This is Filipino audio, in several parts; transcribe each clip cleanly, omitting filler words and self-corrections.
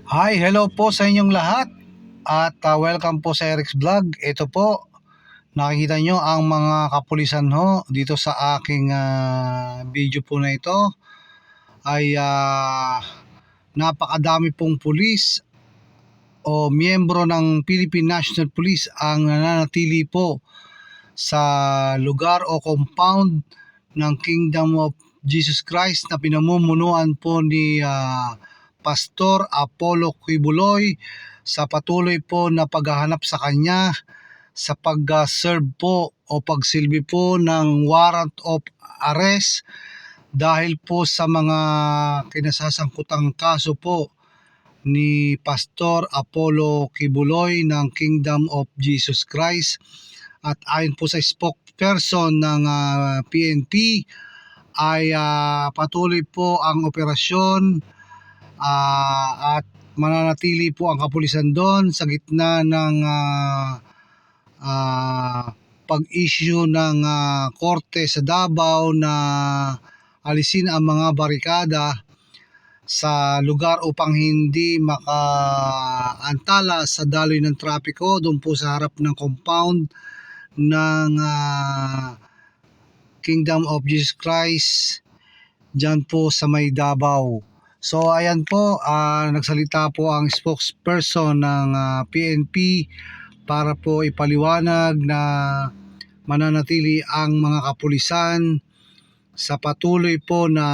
Hi, hello po sa inyong lahat at welcome po sa Eric's Vlog. Ito po, nakikita nyo ang mga kapulisan ho dito sa aking video po na ito ay napakadami pong pulis o miyembro ng Philippine National Police ang nananatili po sa lugar o compound ng Kingdom of Jesus Christ na pinamumunuan po ni Pastor Apollo Quibuloy sa patuloy po na paghahanap sa kanya sa pag-serve po o pagsilbi po ng warrant of arrest dahil po sa mga kinasasangkutang kaso po ni Pastor Apollo Quibuloy ng Kingdom of Jesus Christ. At ayon po sa spokesperson ng PNP ay patuloy po ang operasyon at mananatili po ang kapulisan doon sa gitna ng pag-issue ng korte sa Davao na alisin ang mga barikada sa lugar upang hindi makaantala sa daloy ng trapiko doon po sa harap ng compound ng Kingdom of Jesus Christ dyan po sa may Davao. So ayan po, nagsalita po ang spokesperson ng PNP para po ipaliwanag na mananatili ang mga kapulisan sa patuloy po na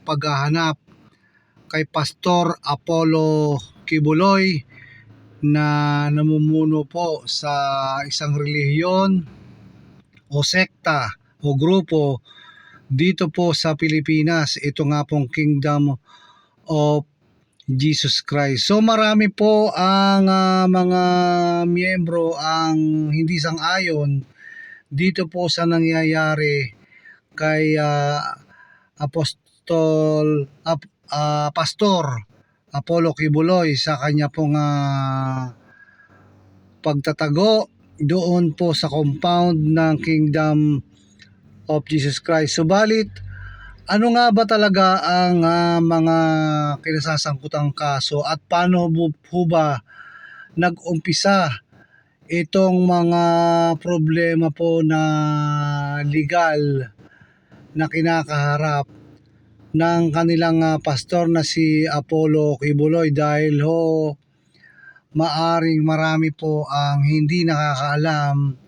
paghahanap kay Pastor Apollo Quibuloy na namumuno po sa isang relihiyon o sekta o grupo dito po sa Pilipinas. Ito nga pong Kingdom of Jesus Christ. So marami po ang mga miyembro ang hindi sang-ayon dito po sa nangyayari kay Pastor Apollo Quibuloy sa kanya pong pagtatago doon po sa compound ng Kingdom of Jesus Christ. Subalit, ano nga ba talaga ang mga kinasasangkutang kaso at paano po ba nag-umpisa itong mga problema po na legal na kinakaharap ng kanilang pastor na si Apollo Quibuloy? Dahil ho, maaring marami po ang hindi nakakaalam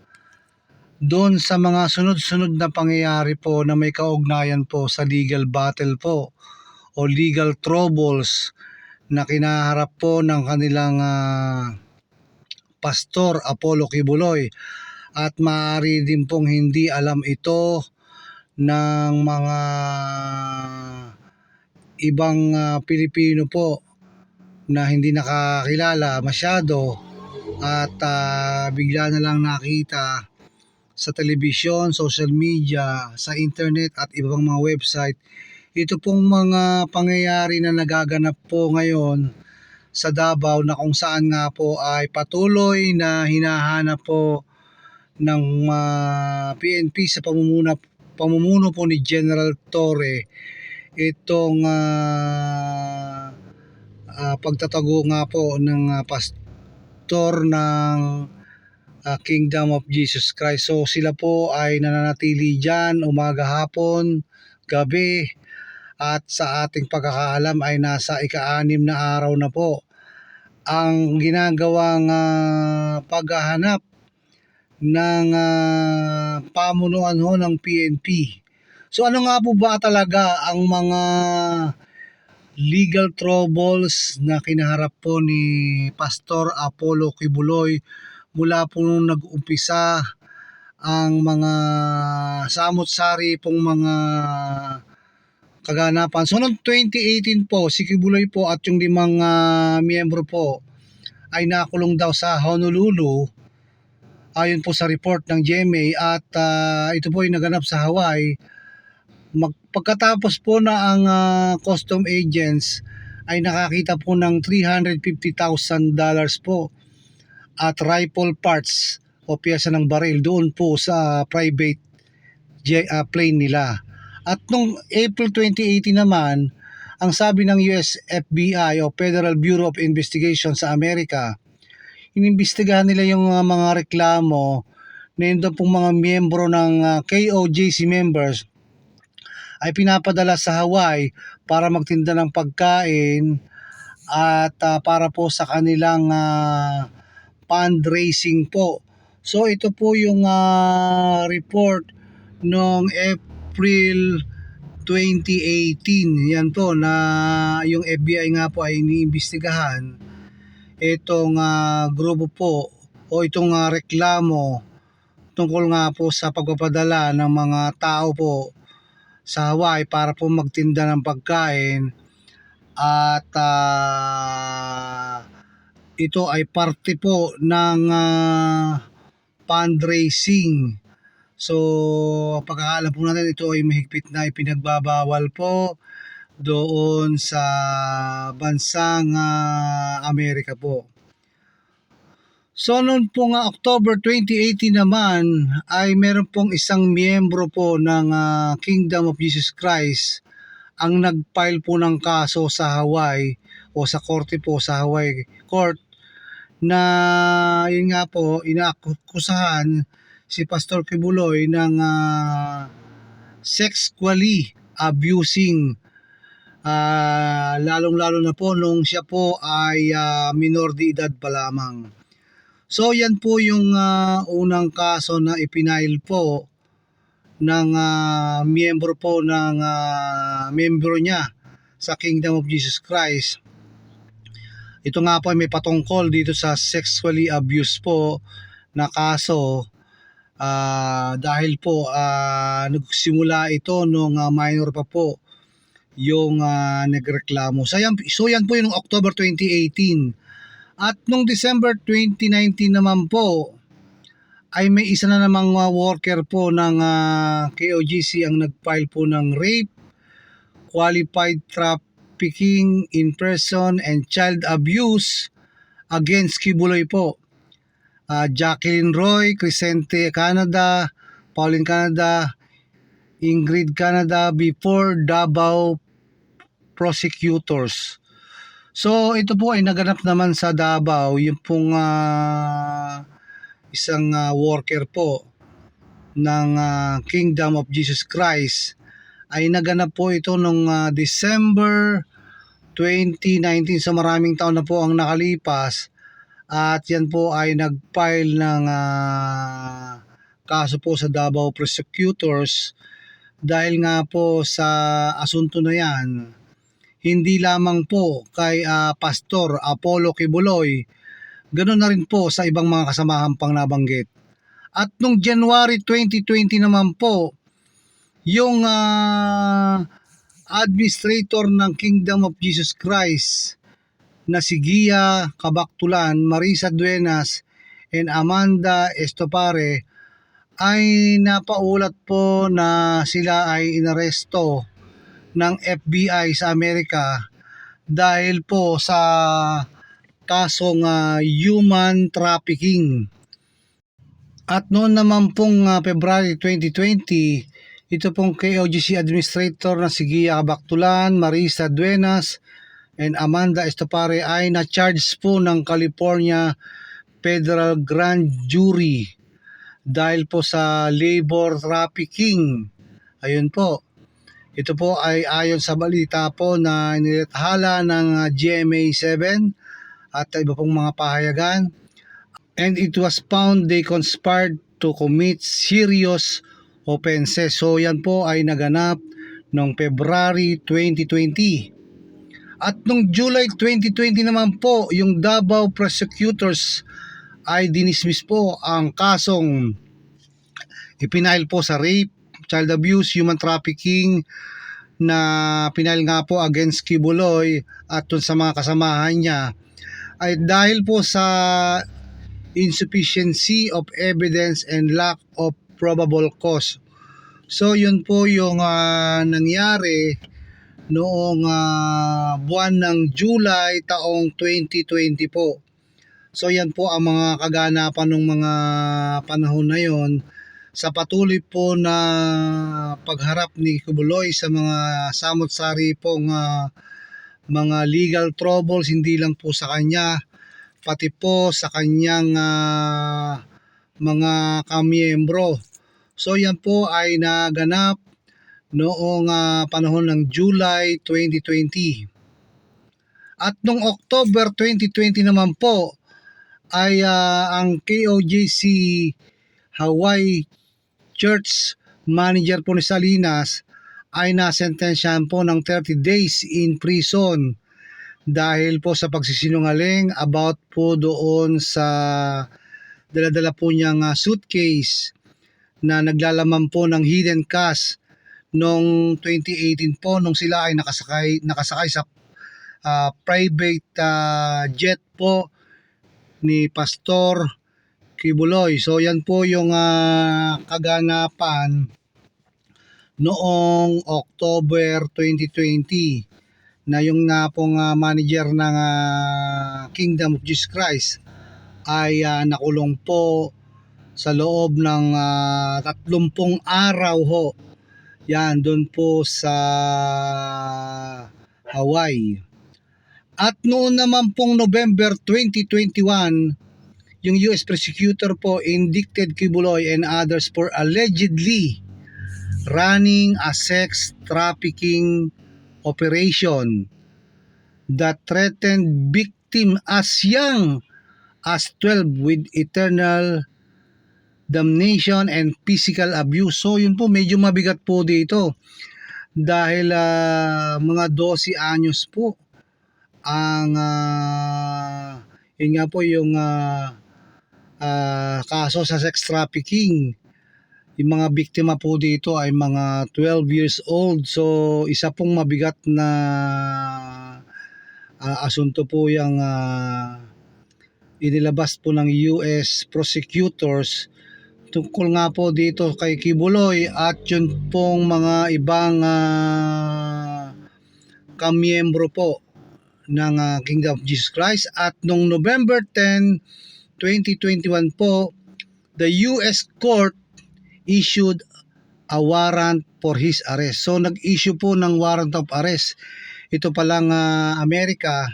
doon sa mga sunod-sunod na pangyayari po na may kaugnayan po sa legal battle po o legal troubles na kinaharap po ng kanilang Pastor Apollo Quibuloy. At maaari din pong hindi alam ito ng mga ibang Pilipino po na hindi nakakilala masyado at bigla na lang nakita sa telebisyon, social media, sa internet at ibang mga website. Ito pong mga pangyayari na nagaganap po ngayon sa Davao na kung saan nga po ay patuloy na hinahanap po ng PNP sa pamumuno po ni General Torre itong pagtatago nga po ng pastor ng Kingdom of Jesus Christ. So sila po ay nananatili dyan umaga, hapon, gabi, at sa ating pagkakaalam ay nasa ika-6 na araw na po ang ginagawang paghahanap ng pamunuan ho ng PNP. So ano nga po ba talaga ang mga legal troubles na kinaharap po ni Pastor Apollo Quibuloy mula po nung nag-umpisa ang mga samot-sari pong mga kaganapan? So noong 2018 po, si Quibuloy po at yung 5 miyembro po ay nakulong daw sa Honolulu ayon po sa report ng GMA at ito po ay naganap sa Hawaii. Pagkatapos po na ang custom agents ay nakakita po ng $350,000 po at rifle parts o piyesa ng baril doon po sa private plane nila. At nung April 2018 naman ang sabi ng US FBI o Federal Bureau of Investigation sa Amerika, inimbestigahan nila yung mga reklamo na yun daw pong mga miyembro ng KOJC members ay pinapadala sa Hawaii para magtinda ng pagkain at para po sa kanilang fundraising po. So ito po yung report noong April 2018. Yan po na yung FBI nga po ay iniimbestigahan itong grupo po o itong reklamo tungkol nga po sa pagpapadala ng mga tao po sa Hawaii para po magtinda ng pagkain at ito ay parte po ng fundraising. So pagkakaalam po natin, ito ay mahigpit na ipinagbabawal po doon sa bansang Amerika po. So noon po nga October 2018 naman ay meron pong isang miyembro po ng Kingdom of Jesus Christ ang nag-file po ng kaso sa Hawaii o sa korte po sa Hawaii Court na yun nga po inaakusahan si Pastor Kibuloy ng sexually abusing lalong-lalo na po nung siya po ay minor de edad pa lamang. So yan po yung unang kaso na ipinail po ng miyembro po ng miyembro niya sa Kingdom of Jesus Christ. Ito nga po ay may patungkol dito sa sexually abuse po na kaso dahil po nagsimula ito nung minor pa po yung nagreklamo. So yan po yung October 2018. At nung December 2019 naman po ay may isa na namang worker po ng KOJC ang nag-file po ng rape, qualified trafficking in person and child abuse against Kibuloy po. Jacqueline Roy, Crescente Canada, Pauline Canada, Ingrid Canada before Davao prosecutors. So ito po ay naganap naman sa Davao, yung pong isang worker po ng Kingdom of Jesus Christ ay naganap po ito noong December 2019. So maraming taon na po ang nakalipas at yan po ay nag-file ng kaso po sa Davao prosecutors dahil nga po sa asunto na yan. Hindi lamang po kay Pastor Apollo Kibuloy, ganoon na rin po sa ibang mga kasamahan pang nabanggit. At nung January 2020 naman po, yung administrator ng Kingdom of Jesus Christ na si Gia Kabaktulan, Marisa Duenas, and Amanda Estopare ay napaulat po na sila ay inaresto ng FBI sa Amerika dahil po sa kasong human trafficking. At noon naman pong February 2020, ito pong KOJC administrator na si Gia Kabaktulan, Marisa Duenas, and Amanda Estopare ay na-charge po ng California Federal Grand Jury dahil po sa labor trafficking. Ayun po. Ito po ay ayon sa balita po na nilathala ng GMA7 at iba pong mga pahayagan. And it was found they conspired to commit serious offenses. So yan po ay naganap noong February 2020. At noong July 2020 naman po, yung Davao prosecutors ay dinismiss po ang kasong ipinail po sa rape, child abuse, human trafficking na pinail nga po against Kibuloy at dun sa mga kasamahan niya ay dahil po sa insufficiency of evidence and lack of probable cause. So yun po yung nangyari noong buwan ng July taong 2020 po. So yan po ang mga kaganapan ng mga panahon na yon sa patuloy po na pagharap ni Kibuloy sa mga samot-sari pong mga legal troubles, hindi lang po sa kanya, pati po sa kanyang mga kamiyembro. So yan po ay naganap noong panahon ng July 2020. At noong October 2020 naman po ay ang KOJC Hawaii Church manager po ni Salinas ay nasentensyahan po ng 30 days in prison dahil po sa pagsisinungaling about po doon sa daladala po niyang suitcase na naglalaman po ng hidden cash noong 2018 po nung sila ay nakasakay sa private jet po ni Pastor Kibuloy. So yan po yung kaganapan noong October 2020 na yung pong manager ng Kingdom of Jesus Christ ay nakulong po sa loob ng 30 araw ho. Yan, doon po sa Hawaii. At noon naman pong November 2021, yung US prosecutor po indicted Kibuloy and others for allegedly running a sex trafficking operation that threatened victim as young as 12 with eternal damnation and physical abuse. So yun po, medyo mabigat po dito dahil mga 12 anyos po ang yun nga po yung kaso sa sex trafficking. Yung mga biktima po dito ay mga 12 years old. So isa pong mabigat na asunto po yung inilabas po ng US prosecutors tungkol nga po dito kay Kibuloy at yun pong mga ibang kamiyembro po ng Kingdom of Jesus Christ. At noong November 10, 2021 po, the US court issued a warrant for his arrest. So nag-issue po ng warrant of arrest. Ito palang Amerika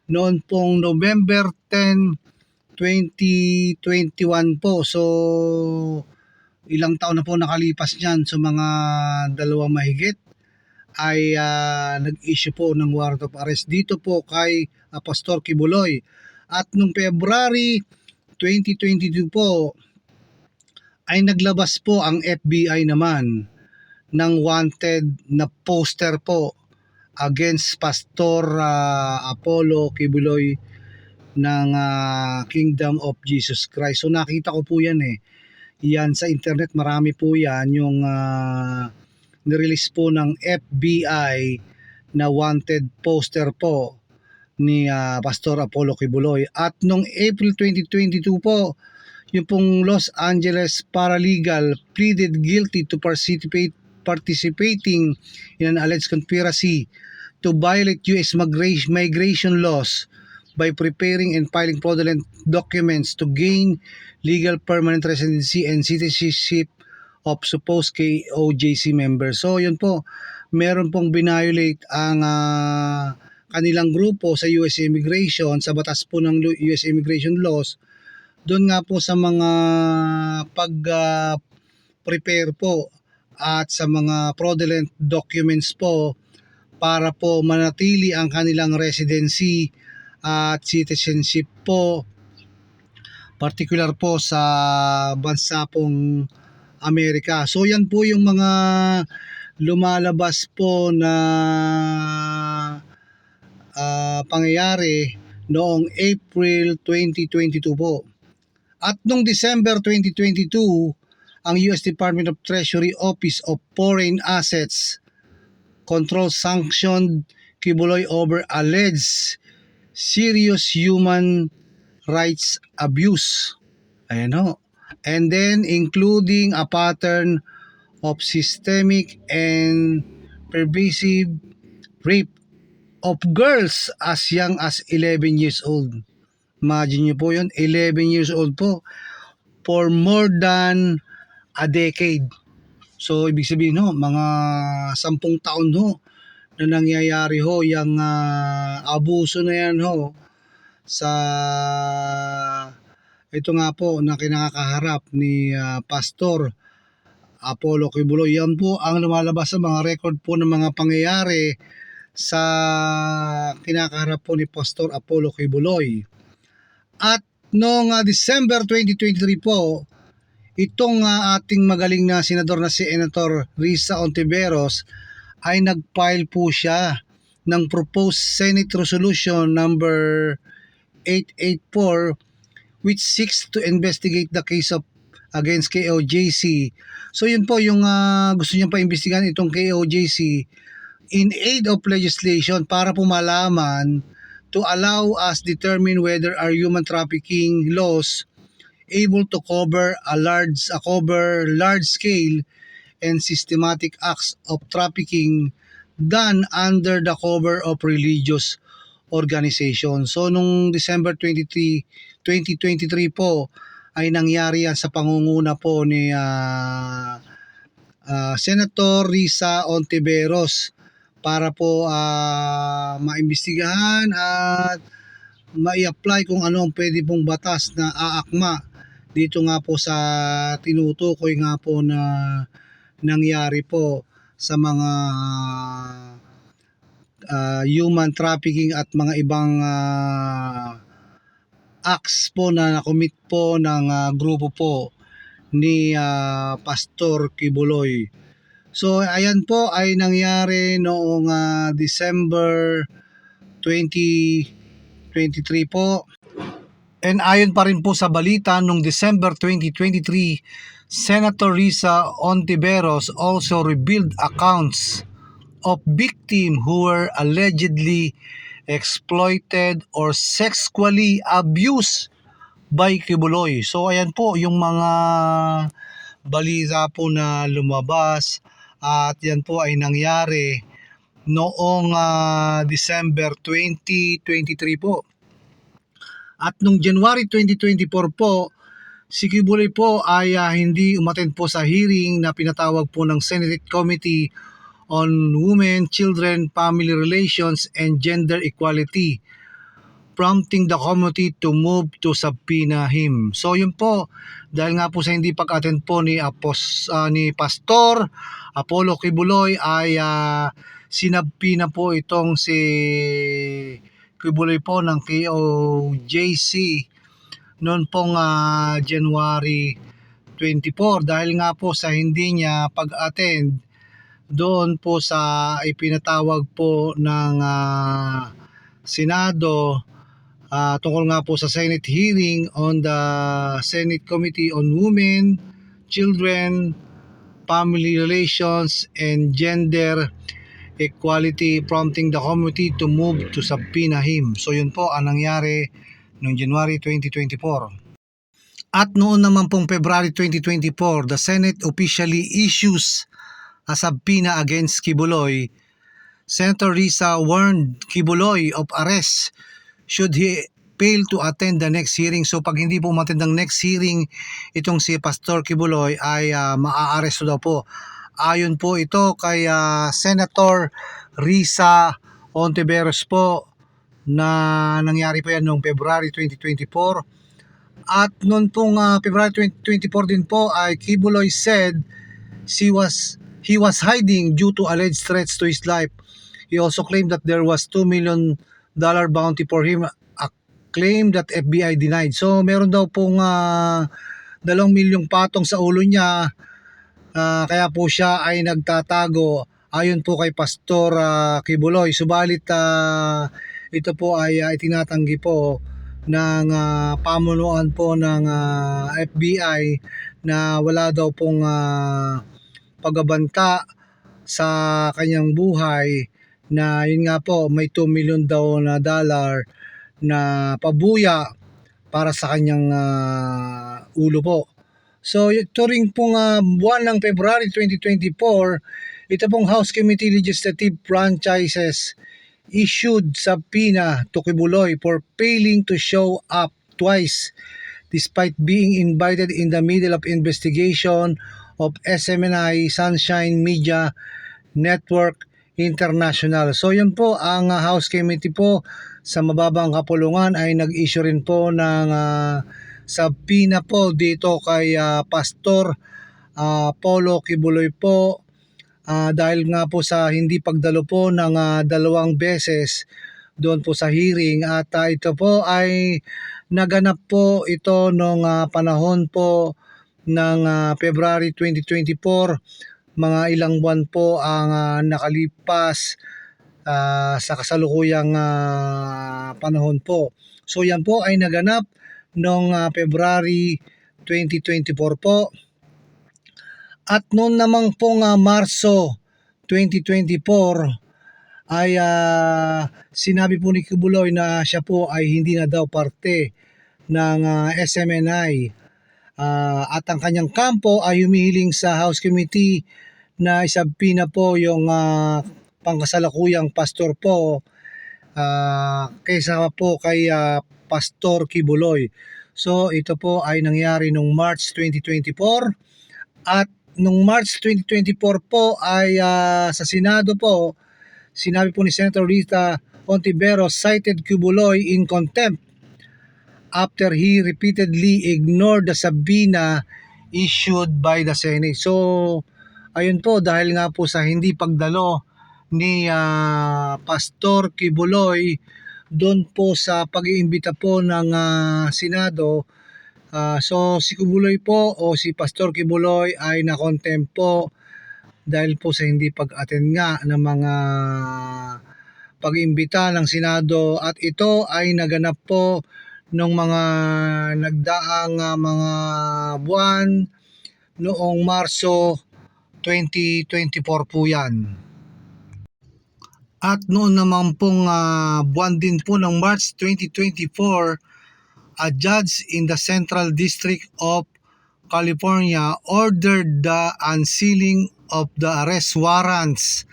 noon pong November 10, 2021 po. So ilang taon na po nakalipas niyan. So mga 2 mahigit ay nag-issue po ng warrant of arrest dito po kay Pastor Kibuloy. At noong February 2022 po ay naglabas po ang FBI naman ng wanted na poster po against Pastor Apollo Kibuloy ng Kingdom of Jesus Christ. So nakita ko po yan yan sa internet, marami po yan yung nirelease po ng FBI na wanted poster po ni Pastor Apollo Kibuloy. At noong April 2022 po, yung pong Los Angeles paralegal pleaded guilty to participating in an alleged conspiracy to violate U.S. migration laws by preparing and filing fraudulent documents to gain legal permanent residency and citizenship of supposed KOJC members. So yun po, meron pong binviolate ang kanilang grupo sa US immigration, sa batas po ng US immigration laws, doon nga po sa mga pag-prepare po at sa mga fraudulent documents po para po manatili ang kanilang residency at citizenship po, particular po sa bansa pong Amerika. So yan po yung mga lumalabas po na pangyayari noong April 2022 po. At noong December 2022, ang US Department of Treasury Office of Foreign Assets Control sanctioned Kibuloy over alleged serious human rights abuse. Ayan ho. And then including a pattern of systemic and pervasive rape of girls as young as 11 years old. Imagine nyo po yun, 11 years old po for more than a decade. So ibig sabihin mga 10 taon na nangyayari ho, yung abuso na yan ho sa ito nga po na kinakaharap ni Pastor Apollo Kibuloy. Yan po ang lumalabas sa mga record po ng mga pangyayari sa kinakaharap po ni Pastor Apollo Kibuloy. At noong December 2023 po, itong ating magaling na senador na si Senator Risa Ontiveros ay nag-file po siya ng proposed Senate Resolution number 884 which seeks to investigate the case of against KOJC. So yun po yung gusto niya pa imbestigahan itong KOJC in aid of legislation para po malaman to allow us determine whether our human trafficking laws able to cover large scale and systematic acts of trafficking done under the cover of religious organization. So nung December 2023 po ay nangyari yan sa pangunguna po ni Senator Risa Ontiveros para po maimbestigahan at mai-apply kung ano ang pwede pong batas na aakma dito nga po sa tinutukoy nga po na nangyari po sa mga human trafficking at mga ibang acts po na nakomit po ng grupo po ni Pastor Kibuloy. So ayan po ay nangyari noong December 2023 po. And ayon pa rin po sa balita, noong December 2023, Senator Risa Ontiveros also revealed accounts of victims who were allegedly exploited or sexually abused by Kibuloy. So ayan po yung mga balita po na lumabas at yan po ay nangyari noong December 2023 po. At nung January 2024 po, si Kibuloy po ay hindi umattend po sa hearing na pinatawag po ng Senate Committee on Women, Children, Family Relations, and Gender Equality, prompting the committee to move to subpoena him. So yun po, dahil nga po sa hindi pag-attend po ni Pastor Apollo Kibuloy ay sinabpina po itong si Kibuloy po ng KOJC noon pong January 24 dahil nga po sa hindi niya pag-attend doon po sa ipinatawag po ng Senado tungkol nga po sa Senate hearing on the Senate Committee on Women, Children, Family Relations, and Gender Equality, prompting the committee to move to subpoena him. So yun po ang nangyari noong January 2024. At noon naman pong February 2024, the Senate officially issues a subpoena against Kibuloy. Senator Risa warned Kibuloy of arrest should he fail to attend the next hearing. So pag hindi po umattend ng next hearing, itong si Pastor Kibuloy ay maa-arresto daw po. Ayon po ito kay Senator Risa Ontiveros po na nangyari po yan noong February 2024. At noon pong February 2024 din po ay Kibuloy said he was hiding due to alleged threats to his life. He also claimed that there was $2 million bounty for him, a claim that FBI denied. So meron daw pong 2 milyong patong sa ulo niya, kaya po siya ay nagtatago ayon po kay Pastor Kibuloy. Subalit ito po ay itinatanggi po ng pamunuan po ng FBI na wala daw pong pagbabanta sa kanyang buhay, na yun nga po may $2 million daw na pabuya para sa kanyang ulo po. So ito rin pong buwan ng February 2024, ito pong House Committee Legislative Franchises issued subpoena to Kibuloy for failing to show up twice despite being invited in the middle of investigation of SMNI Sunshine Media Network International. So yun po ang House Committee po sa mababang kapulungan ay nag-issue rin po ng subpoena po dito kay Pastor Apollo Kibuloy po dahil nga po sa hindi pagdalo po ng 2 beses doon po sa hearing at ito po ay naganap po ito nung panahon po ng February 2024. Mga ilang buwan po ang nakalipas sa kasalukuyang panahon po. So yan po ay naganap noong February 2024 po. At noon naman pong Marso 2024 ay sinabi po ni Kibuloy na siya po ay hindi na daw parte ng SMNI. At ang kanyang kampo ay humihiling sa House Committee na isabpina po yung pangkasalukuyang pastor po kaysa po kay Pastor Kibuloy. So ito po ay nangyari noong March 2024 at noong March 2024 po ay sa Senado po sinabi po ni Senator Rita Ontiveros cited Kibuloy in contempt after he repeatedly ignored the subpoena issued by the Senate. So ayun po dahil nga po sa hindi pagdalo ni Pastor Kibuloy doon po sa pag-iimbita po ng Senado. So si Kibuloy po o si Pastor Kibuloy ay na-contempt po dahil po sa hindi pag-attend nga ng mga pag-iimbita ng Senado at ito ay naganap po nung mga nagdaang mga buwan noong Marso 2024 po yan. At noon naman pong buwan din po ng March 2024, a judge in the Central District of California ordered the unsealing of the arrest warrants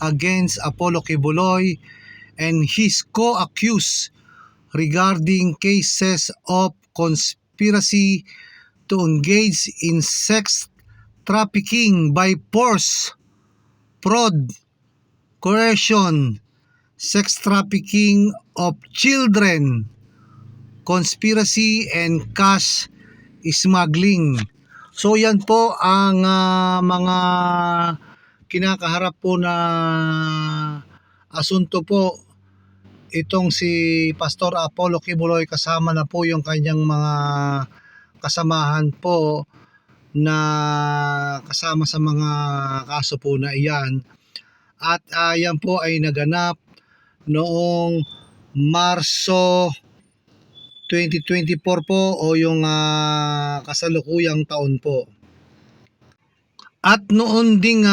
against Apollo Kibuloy and his co-accused regarding cases of conspiracy to engage in sex trafficking by force, fraud, coercion, sex trafficking of children, conspiracy, and cash smuggling. So yan po ang mga kinakaharap po na asunto po itong si Pastor Apollo Kibuloy kasama na po yung kanyang mga kasamahan po na kasama sa mga kaso po na iyan. At yan po ay naganap noong Marso 2024 po o yung kasalukuyang taon po. At noon ding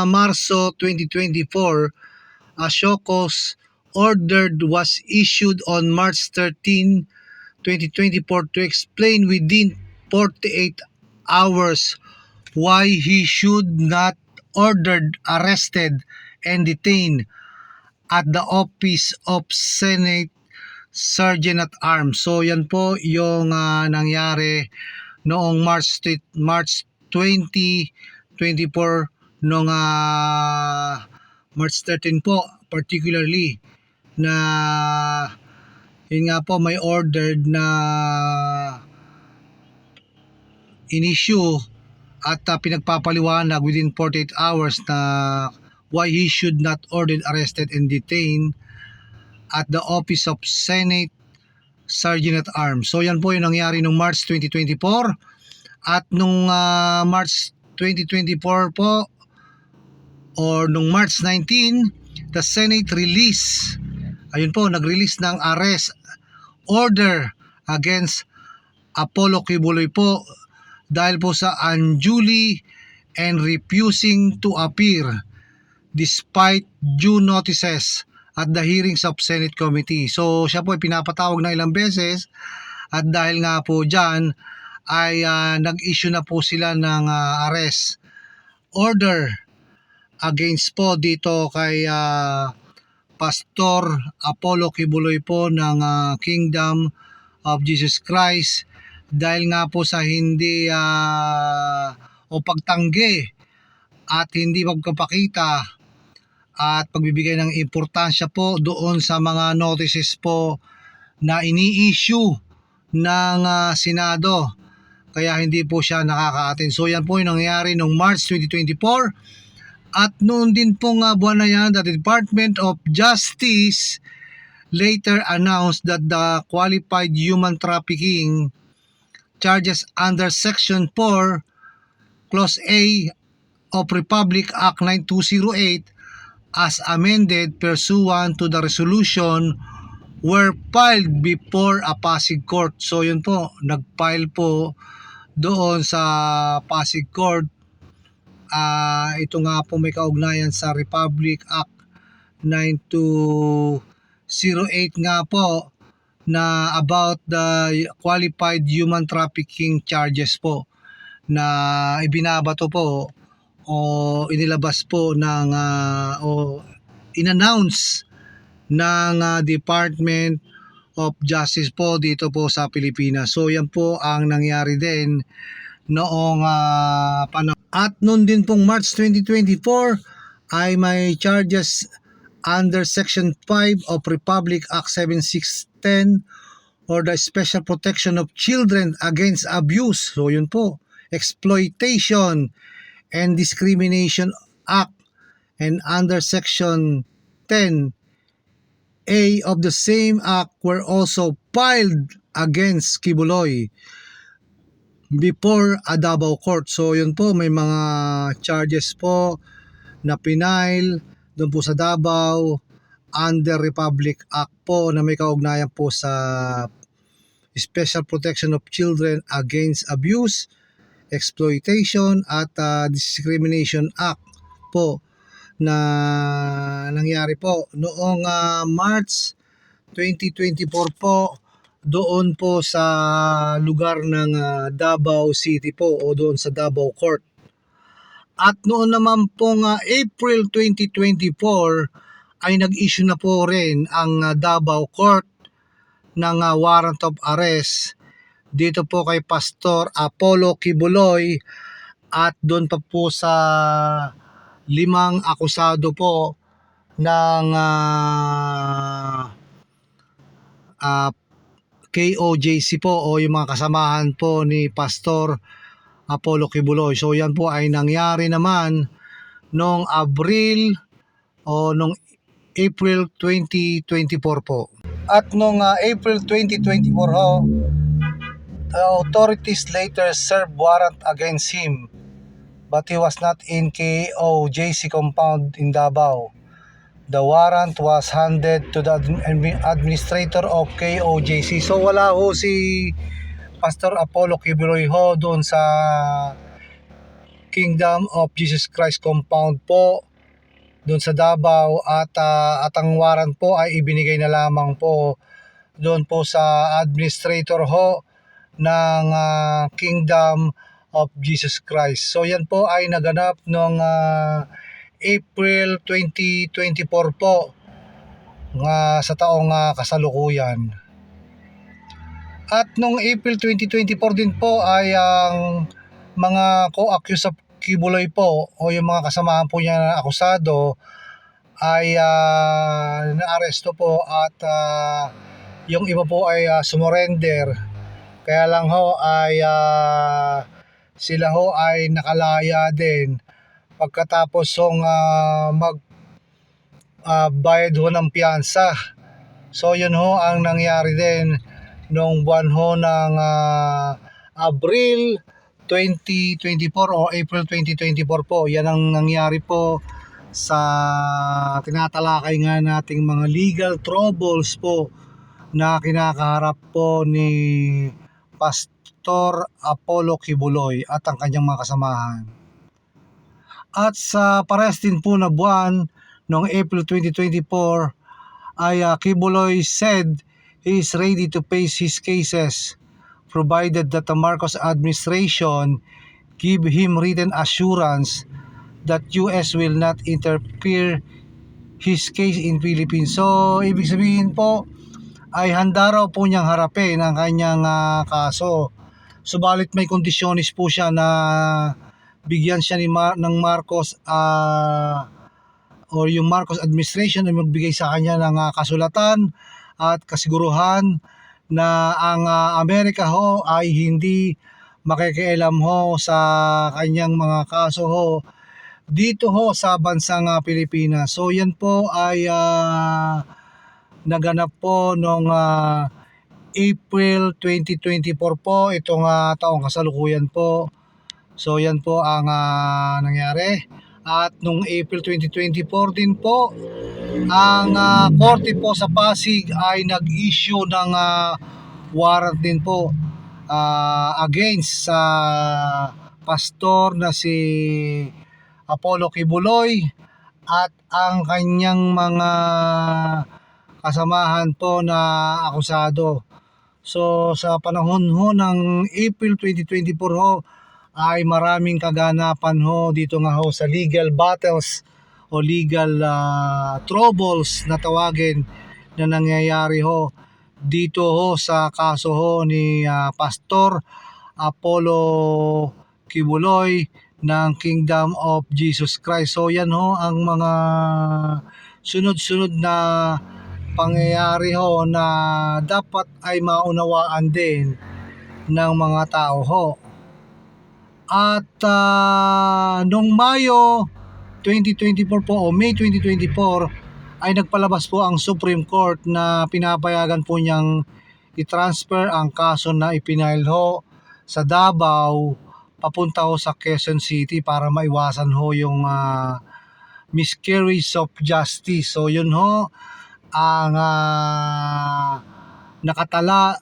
Marso 2024, a show cause order was issued on March 13, 2024 to explain within 48 hours why he should not ordered arrested and detained at the office of Senate Sergeant at Arms. So yan po yung nangyari noong March 2024 noong March 13 po, particularly na yun nga po may ordered na in-issue at pinagpapaliwanag within 48 hours na why he should not ordered arrested and detained at the office of Senate Sergeant at Arms. So yan po yung nangyari noong March 2024 at nung March 2024 po or nung March 19, the Senate release, ayun po, nag-release ng arrest order against Apollo Kibuloy po dahil po sa unduly and refusing to appear despite due notices at the hearings of Senate Committee. So siya po ay pinapatawag na ilang beses at dahil nga po dyan ay nag-issue na po sila ng arrest order against po dito kay Pastor Apollo Kibuloy po ng Kingdom of Jesus Christ dahil nga po sa hindi o pagtanggi at hindi magpapakita at pagbibigay ng importansya po doon sa mga notices po na ini-issue ng Senado. Kaya hindi po siya nakaka-attend. So yan po yung nangyari noong March 2024. At noon din pong buwan na yan, the Department of Justice later announced that the qualified human trafficking charges under Section 4, Clause A of Republic Act 9208 as amended pursuant to the resolution were filed before a Pasig court. So yun po, nag-file po doon sa Pasig court. Ito nga po may kaugnayan sa Republic Act 9208 nga po na about the qualified human trafficking charges po na ibinabato po o inilabas po ng o in-announce ng Department of Justice po dito po sa Pilipinas. So yan po ang nangyari din noong panahon. At noon din pong March 2024 ay may charges under Section 5 of Republic Act 7610 or the Special Protection of Children Against Abuse. So yun po, Exploitation and Discrimination Act, and under Section 10A of the same act were also filed against Kibuloy before a Davao court. So yun po, may mga charges po na pinail doon po sa Davao under Republic Act po na may kaugnayan po sa Special Protection of Children Against Abuse, Exploitation at Discrimination Act po na nangyari po noong March 2024 po doon po sa lugar ng Davao City po o doon sa Davao Court. At noon naman pong April 2024 ay nag-issue na po rin ang Davao Court ng warrant of arrest dito po kay Pastor Apollo Kibuloy at doon pa po sa 5 akusado po ng KOJC po o yung mga kasamahan po ni Pastor Apollo Kibuloy. So yan po ay nangyari naman noong April 2024 po. At noong April 2024 ho, the authorities later served warrant against him, but he was not in KOJC compound in Davao. The warrant was handed to the administrator of KOJC. So wala ho si Pastor Apollo Kibuloy ho doon sa Kingdom of Jesus Christ compound po doon sa Davao at ang warrant po ay ibinigay na lamang po doon po sa administrator ho ng Kingdom of Jesus Christ. So yan po ay naganap noong April 2024 po sa taong kasalukuyan. At noong April 2024 din po ay ang mga co-accused of Kibuloy po o yung mga kasamahan po niya na akusado ay naaresto po at yung iba po ay sumurrender. Kaya lang ho ay sila ho ay nakalaya din pagkatapos hong bayad ho ng piyansa. So yun ho ang nangyari din noong buwan ho ng Abril 2024 o April 2024 po. Yan ang nangyari po sa tinatalakay nga nating mga legal troubles po na kinakaharap po ni Pastor Apollo Kibuloy at ang kanyang mga kasamahan. At sa parehas din po na buwan noong April 2024 ay Kibuloy said he is ready to face his cases provided that the Marcos administration give him written assurance that US will not interfere his case in Philippines. So ibig sabihin po ay handa raw po niyang harapin ang kanyang kaso. Subalit may kondisyonis po siya na bigyan siya ng Marcos o yung Marcos administration ay magbigay sa kanya ng kasulatan at kasiguruhan na ang Amerika ho ay hindi makikialam ho sa kanyang mga kaso ho dito ho sa bansang Pilipinas. So yan po ay naganap po noong April 2024 po, itong taong kasalukuyan po. So yan po ang nangyari. At nung April 2024 din po, ang korte po sa Pasig ay nag-issue ng warrant din po against sa pastor na si Apollo Kibuloy at ang kanyang mga kasamahan po na akusado. So sa panahon ho ng April 2024 ho ay maraming kaganapan ho dito nga ho sa legal battles o legal troubles na tawagin na nangyayari ho dito ho sa kaso ho ni Pastor Apollo Kibuloy ng Kingdom of Jesus Christ. So yan ho ang mga sunod-sunod na pangyayari ho na dapat ay maunawaan din ng mga tao ho. At noong Mayo 2024 po o May 2024 ay nagpalabas po ang Supreme Court na pinapayagan po niyang i-transfer ang kaso na ipinail ho sa Davao papunta ho sa Quezon City para maiwasan ho yung miscarriage of justice. So yun ho ang nakatala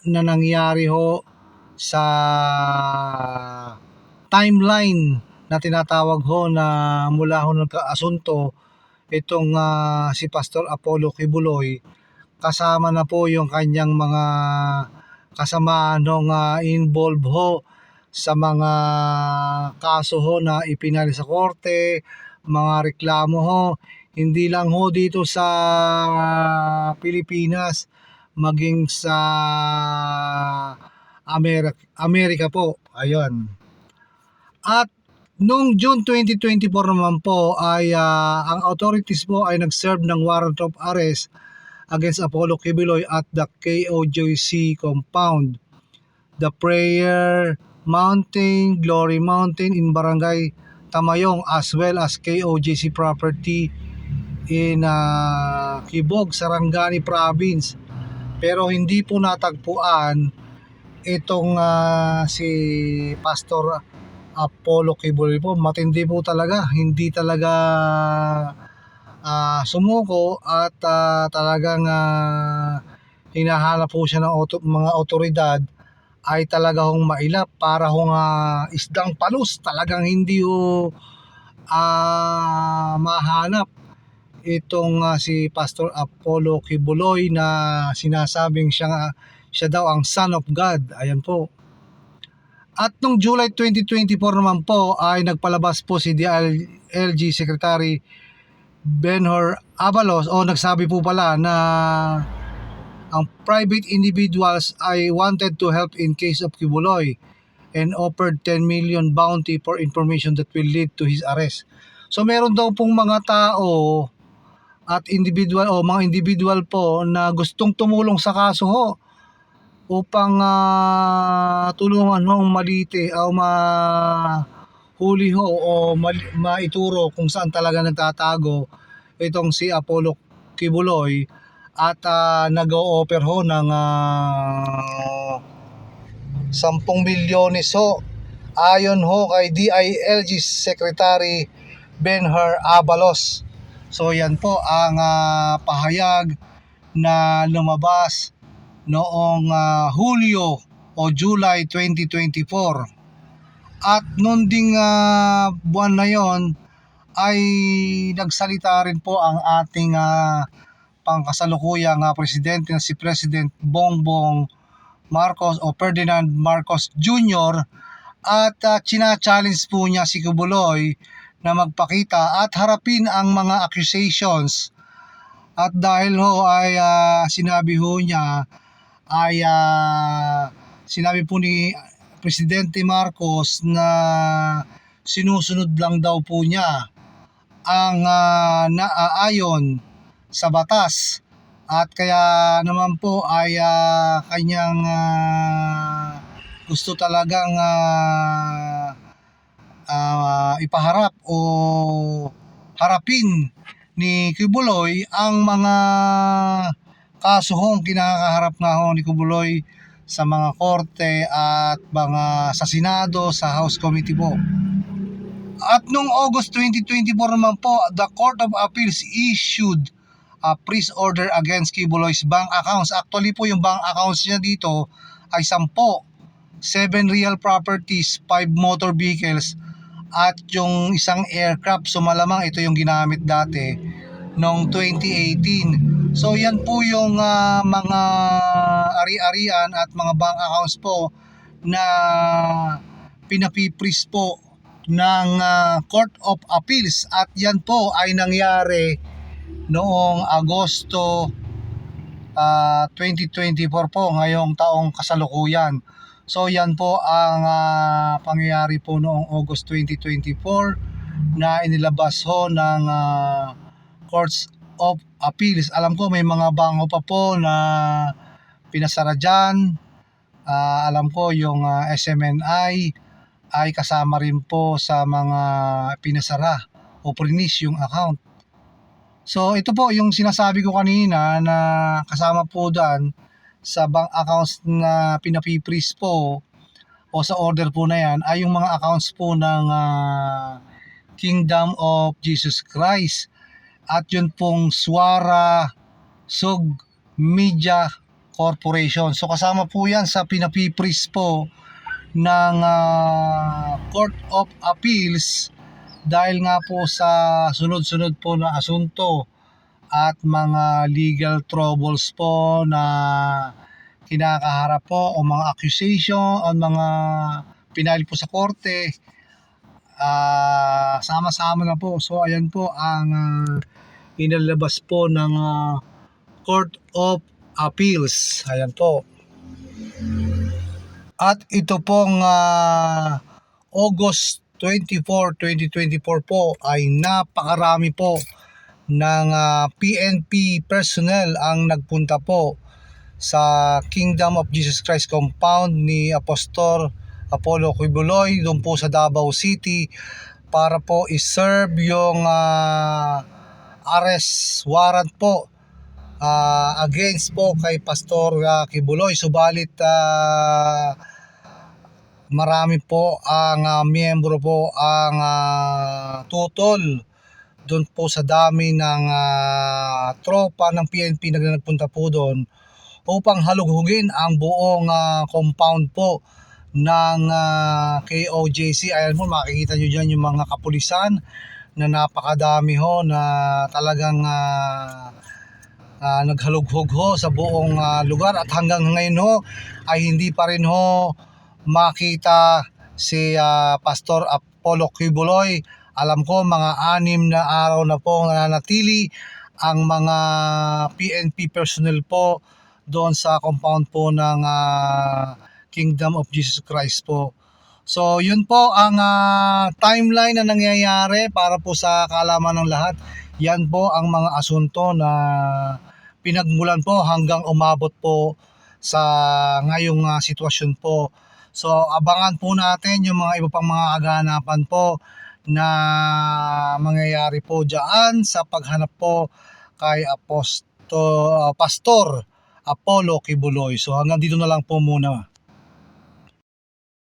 na nangyari ho sa timeline na tinatawag ho na mula ho nagkaasunto itong si Pastor Apollo Kibuloy, kasama na po yung kanyang mga kasamaan ho involved ho sa mga kaso ho na ipinali sa korte, mga reklamo ho, hindi lang ho dito sa Pilipinas, maging sa Amerika po. Ayun. At noong June 2024 naman po ay ang authorities po ay nag-serve ng warrant of arrest against Apollo Kibuloy at the KOJC compound, the Prayer Mountain, Glory Mountain in Barangay Tamayong, as well as KOJC property in Kibog, Sarangani Province. Pero hindi po natagpuan itong si Pastor Apollo Kibuloy po. Matindi po talaga, hindi talaga sumuko at talagang hinahanap po siya ng mga otoridad ay talaga hong mailap para hong isdang palus, talagang hindi ho mahanap itong si Pastor Apollo Kibuloy na sinasabing siya daw ang Son of God. Ayan po. At noong July 2024 naman po ay nagpalabas po si DILG Secretary Benhur Abalos o nagsabi po pala na ang private individuals ay wanted to help in case of Kibuloy and offered 10 million bounty for information that will lead to his arrest. So meron daw pong mga tao at individual o mga individual po na gustong tumulong sa kaso ho upang tulungan ho malite o mahuli ho o maituro kung saan talaga nagtatago itong si Apollo Kibuloy at nag-o-offer ho ng 10 milyones ho ayon ho kay DILG Secretary Benhur Abalos. So yan po ang pahayag na lumabas noong Hulyo o July 2024. At noon ding buwan na yon ay nagsalita rin po ang ating pangkasalukuyang presidente na si President Bongbong Marcos o Ferdinand Marcos Jr. at china-challenge po niya si Kibuloy na magpakita at harapin ang mga accusations. At dahil ho ay sinabi ho niya ay sinabi po ni Presidente Marcos na sinusunod lang daw po niya ang ayon sa batas, at kaya naman po ay kanyang gusto talagang ipaharap o harapin ni Kibuloy ang mga kasuhong kinakaharap nga ho ni Kibuloy sa mga korte at mga sa Senado, sa House Committee po. At noong August 2024 naman po, the Court of Appeals issued a freeze order against Kibuloy's bank accounts. Actually po yung bank accounts niya dito ay 10, 7 real properties, 5 motor vehicles, at yung isang aircraft. So malamang ito yung ginamit dati noong 2018. So yan po yung mga ari-arian at mga bank accounts po na pinapipris po ng Court of Appeals, at yan po ay nangyari noong Agosto 2024 po, ngayong taong kasalukuyan. So yan po ang pangyayari po noong August 2024 na inilabas ho ng Courts of Appeals. Alam ko may mga bangko pa po na pinasara dyan. Alam ko yung SMNI ay kasama rin po sa mga pinasara o prinis yung account. So ito po yung sinasabi ko kanina na kasama po dyan sa bank accounts na pinapipris po o sa order po na yan ay yung mga accounts po ng Kingdom of Jesus Christ, at yun pong Suara Sug Media Corporation. So kasama po yan sa pinapipris po ng Court of Appeals dahil nga po sa sunod-sunod po na asunto at mga legal troubles po na kinakaharap po o mga accusation o mga pinali po sa korte, sama-sama na po. So ayan po ang inilabas po ng Court of Appeals. Ayan po. At ito pong August 24, 2024 po ay napakarami po ng PNP personnel ang nagpunta po sa Kingdom of Jesus Christ compound ni Apostol Apollo Kibuloy doon po sa Davao City para po iserve yung arrest warrant po against po kay Pastor Kibuloy. Subalit marami po ang miyembro po ang tutol doon po sa dami ng tropa ng PNP na nagpunta po doon upang halughugin ang buong compound po ng KOJC. Ayan po, makikita nyo dyan yung mga kapulisan na napakadami ho na talagang naghalughog ho sa buong lugar, at hanggang ngayon ho ay hindi pa rin ho makita si Pastor Apollo Kibuloy. Alam ko mga 6 na araw na po nananatili ang mga PNP personnel po doon sa compound po ng Kingdom of Jesus Christ po. So yun po ang timeline na nangyayari para po sa kaalaman ng lahat. Yan po ang mga asunto na pinagmulan po hanggang umabot po sa ngayong sitwasyon po. So abangan po natin yung mga iba pang mga kaganapan po na mangyayari po dyan sa paghanap po kay Pastor Apollo Kibuloy. So hanggang dito na lang po muna.